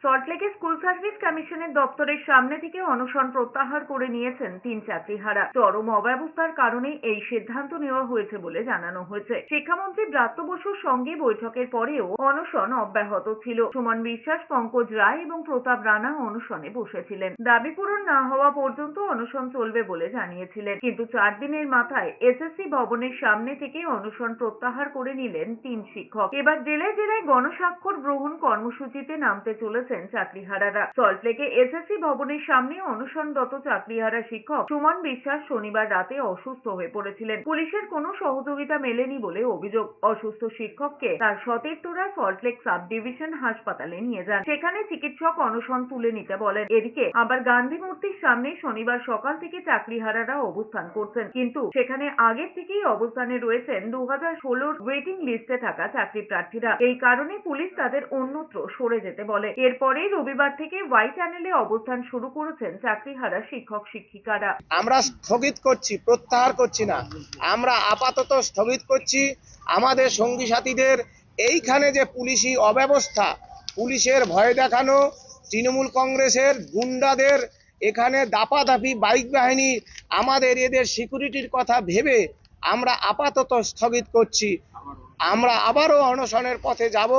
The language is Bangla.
সল্টলেকে স্কুল সার্ভিস কমিশনের দপ্তরের সামনে থেকে অনশন প্রত্যাহার করে নিয়েছেন 3 চাকরিহারা। চরম অব্যবস্থার কারণে এই সিদ্ধান্ত নেওয়া হয়েছে বলে জানানো হয়েছে। শিক্ষামন্ত্রী ব্রাত্য বসুর সঙ্গে বৈঠকের পরেও অনশন অব্যাহত ছিল। সুমন বিশ্বাস, পঙ্কজ রায় এবং প্রতাপ রানা অনশনে বসেছিলেন। দাবি পূরণ না হওয়া পর্যন্ত অনশন চলবে বলে জানিয়েছিলেন। কিন্তু 4 দিনের মাথায় এসএসসি ভবনের সামনে থেকে অনশন প্রত্যাহার করে নিলেন 3 শিক্ষক। এবার জেলায় জেলায় গণস্বাক্ষর গ্রহণ কর্মসূচিতে নামতে চলেছেন চাকরিহারারা। সল্টলেকে এসএসসি ভবনের সামনে অনশনরত চাকরিহারা শিক্ষক সুমন বিশ্বাস শনিবার রাতে অসুস্থ হয়ে পড়েছিলেন। পুলিশের কোনো সহযোগিতা মেলেনি বলে অভিযোগ। অসুস্থ শিক্ষককে তার সতীর্থরা সল্টলেক সাব ডিভিশন হাসপাতালে নিয়ে যান। সেখানে চিকিৎসক অনশন তুলে নিতে বলেন। এদিকে আবার গান্ধী মূর্তির সামনে শনিবার সকাল থেকে চাকরিহারারা অবস্থান করছেন, কিন্তু সেখানে আগের থেকেই অবস্থানে রয়েছেন 2016 ওয়েটিং লিস্টে থাকা চাকরি প্রার্থীরা। এই কারণে পুলিশ তাদের অন্যত্র সরে যেতে বলে। এরপরেই রবিবার থেকে ওয়াই চ্যানেলে অবস্থান শুরু করেছেন চাকরিহারা শিক্ষক শিক্ষিকারা। আমরা স্থগিত করছি, প্রত্যাহার করছি না। আমরা আপাতত স্থগিত করছি। আমাদের সঙ্গী সাথীদের এইখানে যে পুলিশি অব্যবস্থা, পুলিশের ভয় দেখানো, তৃণমূল কংগ্রেসের গুন্ডাদের এখানে দাপাদাপি বাইক বাহিনী, আমাদের এদের সিকিউরিটির কথা ভেবে আমরা আপাতত স্থগিত করছি। আমরা আবারও অনশনের পথে যাব।